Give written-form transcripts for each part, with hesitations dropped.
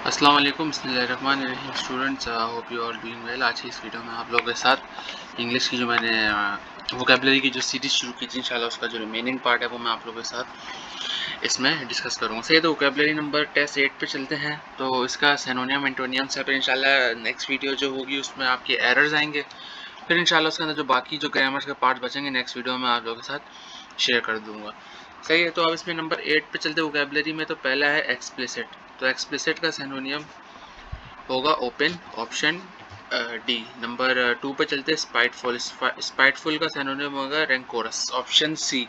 अस्सलाम वालेकुम बिस्मिल्लाहिर्रहमानिर्रहीम students, hope you are doing well. आज की इस वीडियो में आप लोगों के साथ इंग्लिश की जो मैंने वोकेबलरी की जो सीरीज शुरू की थी, इंशाल्लाह उसका जो रिमेनिंग पार्ट है वो मैं आप लोगों के साथ इसमें डिस्कस करूँगा। सही है, तो वोकेबलरी नंबर टेस्ट 8 पे चलते हैं। तो इसका सिनोनियम एंटोनियम्स है, फिर इंशाल्लाह नेक्स्ट वीडियो जो होगी उसमें आपके एरर्स आएंगे, फिर इंशाल्लाह उसके अंदर जो बाकी जो ग्रामर्स के पार्ट बचेंगे नेक्स्ट वीडियो में आप लोगों के साथ शेयर कर दूंगा। सही है, तो अब इसमें नंबर 8 पे चलते वोकेबलरी में। तो पहला है एक्सप्लिसिट। तो एक्सप्लिसिट का सिनोनियम होगा ओपन, ऑप्शन डी। नंबर 2 पे चलते हैं स्पाइटफुल। स्पाइटफुल का सिनोनियम होगा रेंकोरस, ऑप्शन सी।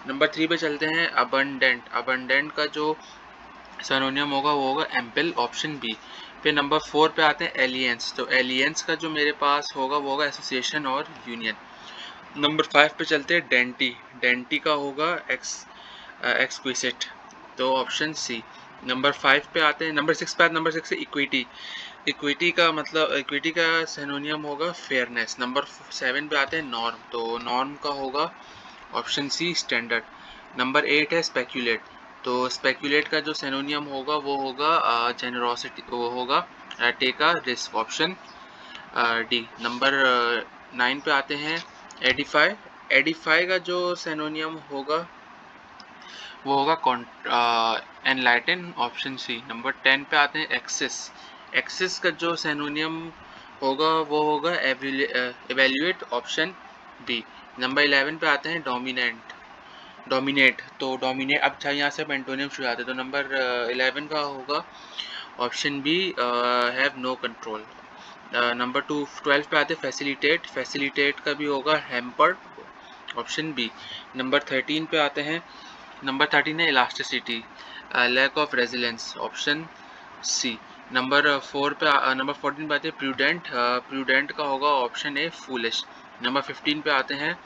नंबर 3 पे चलते हैं अबंडेंट। अबंडेंट का जो सिनोनियम होगा वो होगा एम्पल, ऑप्शन बी। फिर नंबर 4 पे आते हैं एलियंस। तो एलियंस का जो मेरे पास होगा वो होगा एसोसिएशन और यूनियन। नंबर 5 पे चलते हैं डेंटी। डेंटी का होगा एक्सक्विसिट, तो ऑप्शन सी। नंबर 5 पे आते हैं, नंबर 6 पे आते हैं, नंबर 6 से इक्विटी। इक्विटी का मतलब इक्विटी का सिनोनियम होगा फेयरनेस। नंबर 7 पे आते हैं नॉर्म। तो नॉर्म का होगा ऑप्शन सी स्टैंडर्ड। नंबर 8 है स्पेक्यूलेट। तो स्पेक्यूलेट का जो सिनोनियम होगा वो होगा जेनरोसिटी, वो होगा take a risk, option D. Number 9 पे आते हैं एडिफाई। एडिफाई का जो सिनोनियम होगा वो होगा एनलाइटन, ऑप्शन सी। नंबर 10 पे आते हैं एक्सिस। एक्सिस का जो सिनोनियम होगा वो होगा एवेल्युएट, ऑप्शन बी। नंबर 11 पे आते हैं डोमिनेंट। डोमिनेट, तो डोमिनेट, अब अच्छा यहाँ से अब एंटोनियम शुरू आते हैं। तो नंबर 11 का होगा option B, have no control. Number 12 पे आते हैं फैसिलिटेट। फैसिलिटेट का भी होगा हैम्पर्ड, ऑप्शन बी। नंबर 13 पे आते हैं, नंबर 13 है elasticity, lack of resilience, option C. Number 14 पे आते हैं प्रूडेंट। प्रूडेंट का होगा ऑप्शन ए फूलिश। नंबर 15 पे आते हैं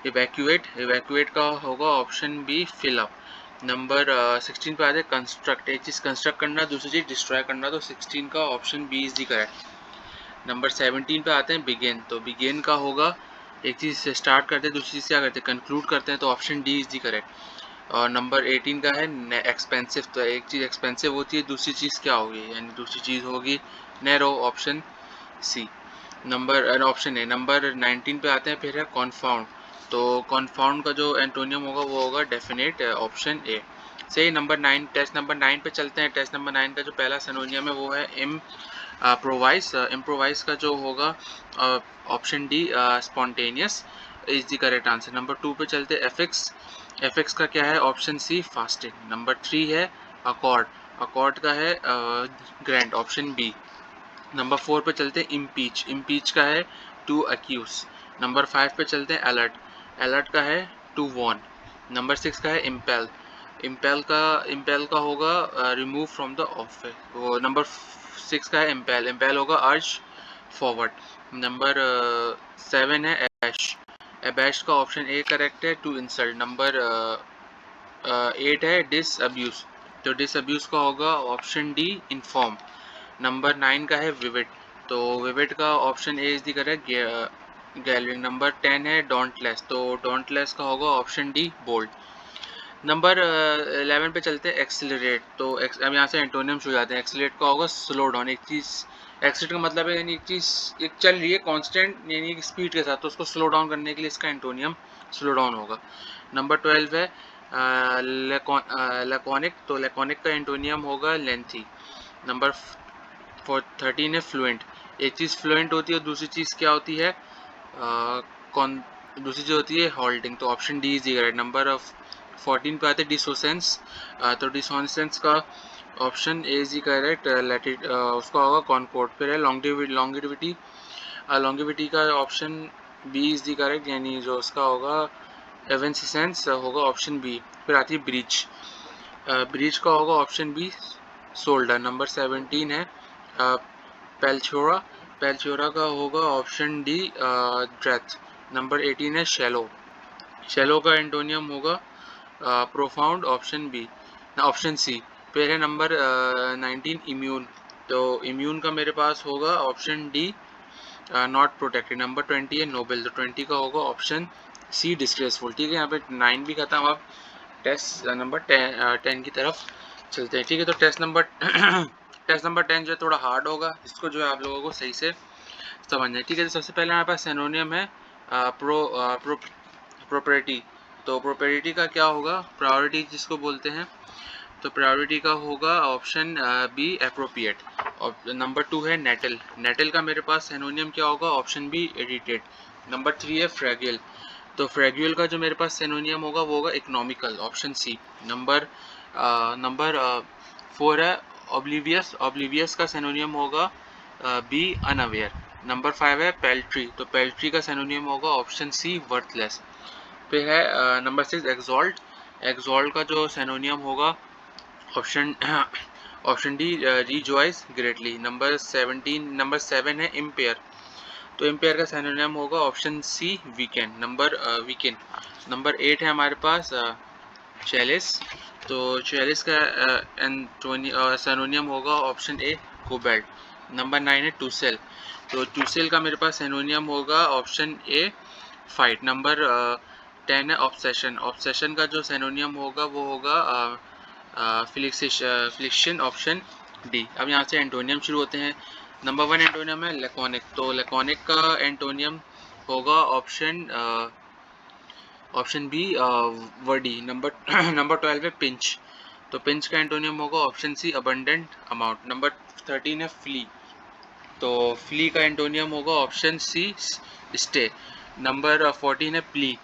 इवैक्यूएट। इवैक्यूएट का होगा option B fill up. Number 16 पे आते हैं कंस्ट्रक्ट। एक चीज़ कंस्ट्रक्ट करना, दूसरी चीज़ डिस्ट्रॉय करना, तो 16 का option B is the correct. Number 17 पे आते हैं बिगेन। तो बिगेन का होगा एक चीज़ से स्टार्ट करते हैं, दूसरी चीज़ क्या करते हैं, कंक्लूड करते हैं, तो option D is the correct. और नंबर 18 का है एक्सपेंसिव। तो एक चीज़ एक्सपेंसिव होती है, दूसरी चीज़ क्या होगी, यानी दूसरी चीज़ होगी narrow, option C. Number option A. Number 19 पे आते हैं, फिर है कॉन्फाउंड। तो कॉन्फाउंड का जो एंटोनियम होगा वो होगा डेफिनेट, ऑप्शन ए। सही। नंबर 9, टेस्ट नंबर 9 पे चलते हैं। टेस्ट नंबर 9 का जो पहला सिनोनियम है वो है इम्प्रोवाइज। इम्प्रोवाइज का जो होगा option D spontaneous is the correct answer. Number 2 पे चलते हैं एफिक्स। एफिक्स का क्या है, ऑप्शन सी फास्टिंग। नंबर 3 है अकॉर्ड। अकॉर्ड का है ग्रैंड, ऑप्शन बी। नंबर 4 पे चलते हैं इम्पीच। इम्पीच का है टू अक्यूज। नंबर 5 पे चलते हैं अलर्ट। अलर्ट का है टू वॉर्न। नंबर 6 का है इम्पेल। इम्पेल का होगा रिमूव फ्रॉम द ऑफिस। वो नंबर 6 का है इम्पेल। इम्पेल होगा अर्ज फॉरवर्ड। नंबर 7 है एबैश। एबैश का ऑप्शन ए करेक्ट है, टू इंसल्ट। नंबर 8 है डिस अब्यूज। तो डिस अब्यूज का होगा ऑप्शन डी इन्फॉर्म। नंबर 9 का है विविड। तो विविड का option A is the correct, glaring. Number 10 है डोंटलेस। तो डोंटलेस का होगा ऑप्शन डी बोल्ड। नंबर 11 पे चलते हैं एक्सिलरेट। तो अब यहाँ से एंटोनियम शुरू हो जाते हैं। एक्सिलरेट का होगा स्लो डाउन। एक चीज़ एक्सिलरेट का मतलब है यानी एक चीज़ एक चल रही है कांस्टेंट यानी एक स्पीड के साथ, तो उसको स्लो डाउन करने के लिए इसका एंटोनियम स्लो डाउन होगा। नंबर 12 है लैकोनिक। तो लैकोनिक का एंटोनियम होगा लेंथी। नंबर 13 है फ्लुएंट। एक चीज़ फ्लुएंट होती है, दूसरी चीज़ क्या होती है, कौन, दूसरी चीज़ होती है हॉल्टिंग। तो option D is correct. Number 14 पे आते हैं डिसोसेंस। तो डिसोसेंस का ऑप्शन ए इज करेक्ट, लैटिट उसका होगा कॉनकोर्ड। फिर है लॉन्गिविटी। लॉन्गिविटी का option B is the correct, यानी जो उसका होगा एवेंसिसेंस होगा ऑप्शन बी। फिर आती है ब्रीच। ब्रीच का होगा ऑप्शन बी शोल्डर। नंबर 17 है पेल्चोरा। पेल्चोरा का होगा ऑप्शन डी ड्रेथ। नंबर 18 है शेलो। शेलो का एंटोनियम होगा profound, option B, option C. फिर है नंबर 19 इम्यून। तो इम्यून का मेरे पास होगा option D not protected. Number 20 है नोबल। तो 20 का होगा ऑप्शन सी डिस्ग्रेसफुल। ठीक है, यहाँ पे 9 भी खत्म। अब टेस्ट नंबर 10 की तरफ चलते हैं। ठीक है, तो टेस्ट नंबर टेस्ट नंबर 10 जो है थोड़ा हार्ड होगा, इसको जो है आप लोगों को सही से समझना है। ठीक है, तो सबसे पहले हमारे पास सिनोनियम है प्रोपेरिटी। तो प्रोपेरिटी का क्या होगा, प्रायोरिटी जिसको बोलते हैं, तो प्रायोरिटी का होगा ऑप्शन बी एप्रोप्रिएट। और नंबर 2 है नेटल। नेटल का मेरे पास सिनोनियम क्या होगा, ऑप्शन बी एडिटेड। नंबर 3 है फ्रेगियल। तो फ्रेग्यूल का जो मेरे पास सिनोनियम होगा वो होगा इकोनॉमिकल, ऑप्शन सी। नंबर 4 है ऑब्लिवियस। ऑब्लिवियस का सिनोनियम होगा बी अनअवेयर। नंबर 5 है पेल्ट्री। तो पेल्ट्री का सिनोनियम होगा ऑप्शन सी वर्थलेस। फिर है नंबर 6 एक्सॉल्ट। एक्सॉल्ट का जो सिनोनियम होगा option D rejoice greatly. Number 7 है इम्पेयर। तो इम्पेयर का सिनोनिम होगा option C weakened. Weakened. Number 8 है हमारे पास चेलिस। तो चेलिस का सिनोनियम होगा ऑप्शन ए कोबाल्ट। नंबर 9 है टूसेल। तो टूसेल का मेरे पास सिनोनियम होगा ऑप्शन ए फाइट। नंबर 10 है ऑब्सेशन। ऑब्सेशन का जो सिनोनियम होगा वो होगा फ्लिक्शन, ऑप्शन डी। अब यहाँ से एंटोनियम शुरू होते हैं। नंबर 1 एंटोनियम है लैकोनिक। तो लैकोनिक का एंटोनियम होगा ऑप्शन बी वर्डी। नंबर 12 है पिंच। तो पिंच का एंटोनियम होगा option C abundant amount. Number 13 है फ्ली। तो फ्ली का एंटोनियम होगा ऑप्शन सी स्टे। नंबर 14 है प्ली।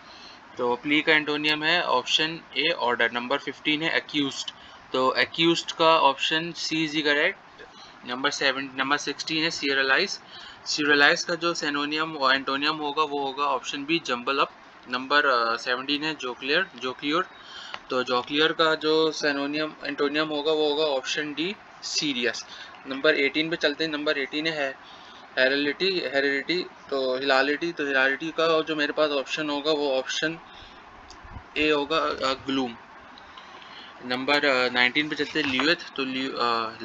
तो प्ली का एंटोनियम है ऑप्शन ए ऑर्डर। नंबर 15 है एक्यूज्ड। तो एक्यूज्ड का option C is correct. Number 16 है सीरियलाइज। सीरियलाइज का जो सिनोनियम एंटोनियम होगा वो होगा option B jumble up. Number 17 है जोक्लियर। तो जोक्लियर का जो सिनोनियम एंटोनियम होगा वो होगा ऑप्शन डी सीरियस। नंबर 18 पे चलते हैं। नंबर 18 है हेरिडिटी। तो हिलालिटी का जो मेरे पास ऑप्शन होगा वो ऑप्शन ए होगा ग्लूम। नंबर 19 पे चलते हैं ल्यूथ। तो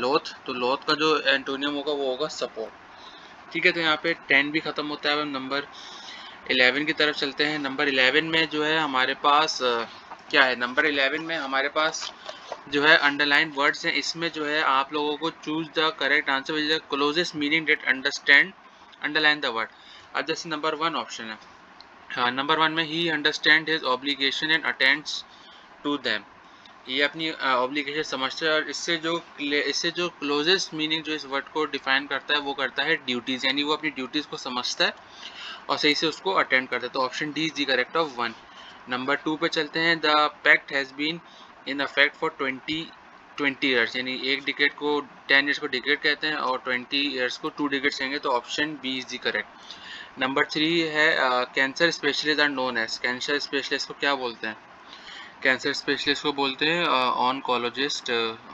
लोथ। तो लोथ का जो एंटोनियम होगा वो होगा सपोर्ट। ठीक है, तो यहाँ पे 10 भी ख़त्म होता है। अब नंबर 11 की तरफ चलते हैं। नंबर 11 में जो है हमारे पास क्या है, नंबर 11 में हमारे पास जो है अंडरलाइन वर्ड्स हैं। इसमें जो है आप लोगों को choose the correct answer which the closest meaning that understand underline the word. अब जैसे नंबर 1 ऑप्शन है, हाँ, नंबर 1 में ही understand his obligation and attends to them. ये अपनी ऑब्लिगेशन समझता है, और इससे जो क्लोजेस्ट मीनिंग जो इस वर्ड को डिफाइन करता है वो करता है ड्यूटीज़, यानी वो अपनी ड्यूटीज़ को समझता है और सही से उसको अटेंड करता है। तो option D is the correct of 1। Number 2 पे चलते हैं। The pact has been in effect for 20 years, यानी एक डिकेड को 10 ईयर्स को डिकेड कहते हैं और 20 ईयर्स को 2 डिकेड्स कहेंगे। तो option B is the correct. Number 3 है cancer specialist are known as. Cancer specialist को क्या बोलते हैं, कैंसर स्पेशलिस्ट को बोलते हैं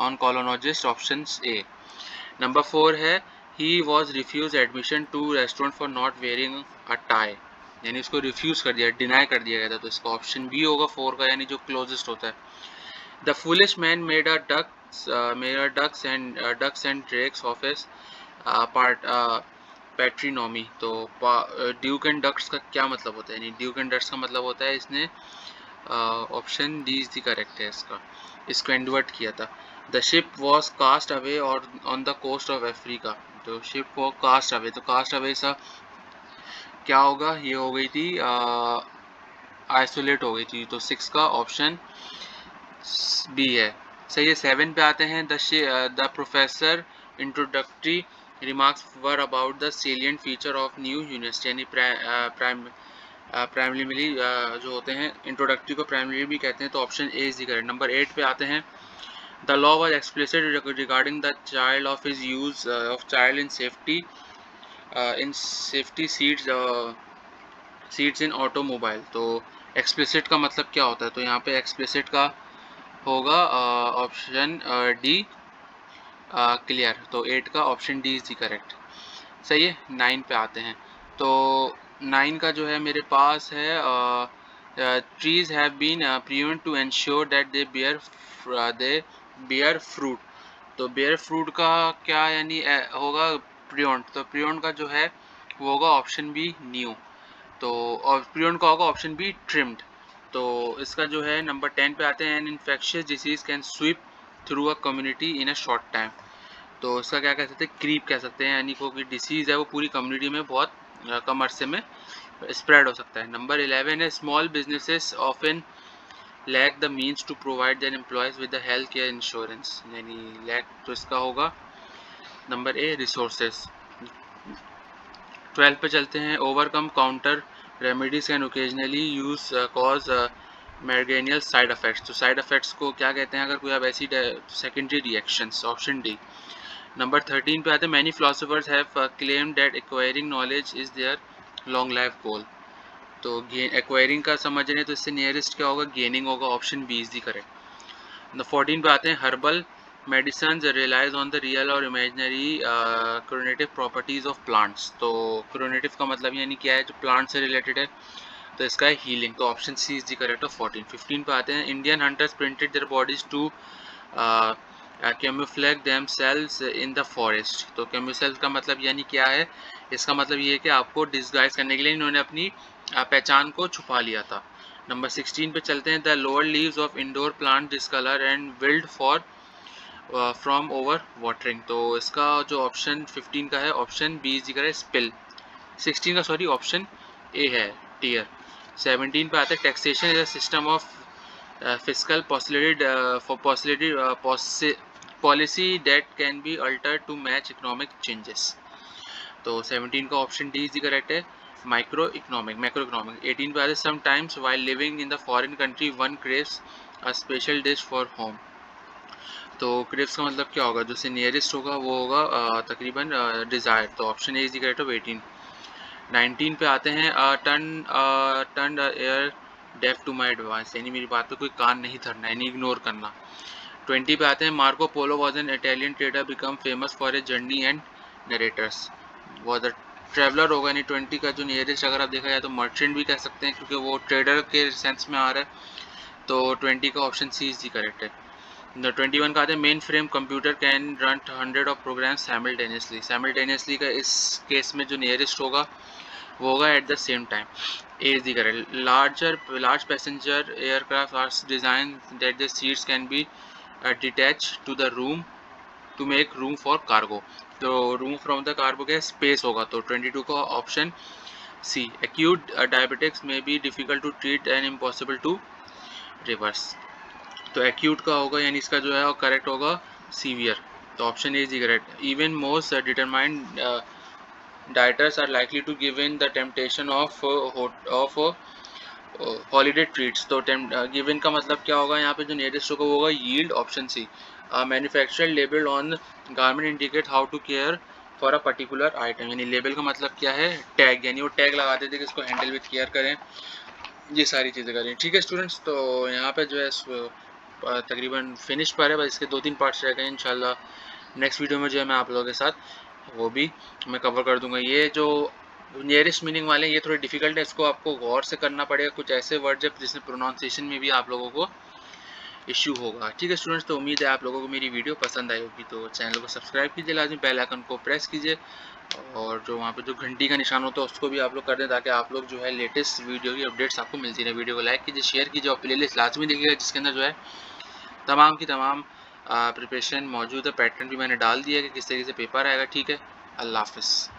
ऑनकोलॉजिस्ट, ऑप्शन ए। नंबर 4 है he was refuse admission to restaurant for not wearing a tie, यानी उसको रिफ्यूज कर दिया, डिनाई कर दिया गया था। तो इसका ऑप्शन बी होगा 4 का, यानी जो क्लोजेस्ट होता है। The foolish man made a ducks and drakes of his part patrimony. तो ड्यूक एंड डक्स का क्या मतलब होता है, यानी ड्यूक एंड डक्स का मतलब होता है इसने option D is the correct है इसका, इसको इन्वर्ट किया था। The ship was cast away और on the coast of Africa. तो शिप वॉज कास्ट अवे, तो कास्ट अवे सा क्या होगा, ये हो गई थी आइसोलेट हो गई थी। तो 6 का ऑप्शन बी है, सही है। 7 पे आते हैं। The professor introductory remarks were about the salient feature of new university, यानी प्राइमरी जो होते हैं इंट्रोडक्टरी को प्राइमरी भी कहते हैं। तो option A is the correct. Number 8 पे आते हैं। The law was explicit regarding the child of his use of child in safety seats in automobile. तो एक्सप्लिसिट का मतलब क्या होता है, तो यहाँ पे एक्सप्लिसिट का होगा ऑप्शन डी क्लियर। तो 8 का option D is the correct, सही है। 9 पे आते हैं। तो 9 का जो है मेरे पास है trees have been proven to ensure that they bear fruit. तो बियर फ्रूट का क्या यानी होगा प्रियोंट। तो प्रियोंट का जो है वो होगा ऑप्शन बी न्यू। तो और प्रियोंट का होगा ऑप्शन बी ट्रिम्ड। तो इसका जो है नंबर 10 पे आते हैं। An infectious disease can sweep through a community in a short time. तो इसका क्या कह सकते हैं, क्रीप कह सकते हैं, यानी कोई डिसीज़ है वो पूरी कम्युनिटी में बहुत कम अरसे में स्प्रेड हो सकता है। नंबर 11 है small businesses often lack the means to provide their employees with the health care insurance, यानी लैक, तो इसका होगा नंबर ए रिसोर्सेस। 12 पे चलते हैं, overcome counter remedies can occasionally use cause marginal side effects. तो साइड इफेक्ट्स को क्या कहते हैं, अगर कोई अब ऐसी secondary reactions, option D. Number 13 पे आते हैं, many philosophers have claimed that acquiring knowledge is their long life goal. तो एक्वायरिंग का समझ रहे हैं तो इससे नियरेस्ट क्या होगा, गेनिंग होगा, option B is the correct. 14 पे आते हैं, herbal medicine relies on the real और imaginary curative properties of plants. तो क्रोनेटिव का मतलब यानी क्या है, जो प्लांट से रिलेटेड है, तो इसका है हीलिंग, तो option C is the correct of 14। 15 पे आते हैं, Indian hunters printed their bodies to camouflage themselves in the forest. तो कैमोफ्लेज का मतलब यानी क्या है, इसका मतलब ये है कि आपको डिस्गाइज करने के लिए इन्होंने अपनी पहचान को छुपा लिया था। नंबर 16 पे चलते हैं, the lower leaves of indoor plant discolour and wilt for from over watering. तो इसका जो ऑप्शन 15 का है, ऑप्शन बी इज है स्पिल। 16 का सॉरी ऑप्शन ए है टीयर। 17 पे आता है, taxation is a system of fiscal policy that can be altered to match economic changes। तो 17 का ऑप्शन डी इज करेक्ट है, मैक्रो इकोनॉमिक। 18 पे आते हैं, sometimes while living in the foreign country one craves a special dish for home. तो craves का मतलब क्या होगा, जो से नियरेस्ट होगा वो होगा तकरीबन डिज़ायर, तो option A is correct of 18। 19 पे आते हैं, turn ear deaf to my advance, यानी मेरी बात पे कोई कान नहीं धरना, यानी इग्नोर करना। 20 पे आते हैं, Marco Polo was an Italian trader become famous for a journey and narrator's. Was a traveller होगा, यानी 20 का जो नियरेस्ट अगर आप देखा जाए तो मर्चेंट भी कह सकते हैं, क्योंकि वो ट्रेडर के सेंस में आ रहा है, तो 20 का option C is the correct है। 21 का आते हैं, mainframe computer can run 100 of program simultaneously का इस केस में जो नियरेस्ट होगा वो होगा at the same time, A is the correct. Large passenger aircraft are design that the seats can be detach to the room to make room for cargo. तो room from the cargo क्या space होगा, तो 22 का option C. Acute diabetics में be difficult to treat and impossible to reverse. तो acute का होगा, यानी इसका जो है वो करेक्ट होगा सीवियर, तो option A is correct. Even most determined dieters are likely to give in the temptation of holiday treats. तो गिवन का मतलब क्या होगा, यहाँ पे जो नियरेस्ट होगा वो होगा yield, option C. Manufacturer label on garment indicate how to care for a particular item, यानी लेबल का मतलब क्या है, टैग, यानी वो टैग लगा देते कि इसको हैंडल विथ केयर करें, ये सारी चीज़ें करें। ठीक है स्टूडेंट्स, तो यहाँ पे जो है तकरीबन फिनिश पर है, बस इसके 2-3 पार्ट्स रह गए। इंशाल्लाह नेक्स्ट वीडियो में जो है मैं आप लोगों के साथ वो भी मैं कवर कर दूंगा। ये जो नियरेस्ट मीनिंग वाले ये थोड़े डिफिकल्ट है, इसको आपको गौर से करना पड़ेगा, कुछ ऐसे वर्ड है जिसमें प्रोनाउंसिएशन में भी आप लोगों को इश्यू होगा। ठीक है स्टूडेंट्स, तो उम्मीद है आप लोगों को मेरी वीडियो पसंद आई होगी, तो चैनल को सब्सक्राइब कीजिए लाजमी, बेल आइकन को प्रेस कीजिए, और जो वहाँ पे जो घंटी का निशान होता है उसको भी आप लोग कर दें, ताकि आप लोग जो है लेटेस्ट वीडियो की अपडेट्स आपको मिलती रहे। वीडियो को लाइक कीजिए, शेयर कीजिए, और प्लेलिस्ट लाजमी देखिएगा, जिसके अंदर जो है तमाम की तमाम प्रिपरेशन मौजूद है। पैटर्न भी मैंने डाल दिया है कि किस तरीके से पेपर आएगा। ठीक है, अल्लाह हाफिज़।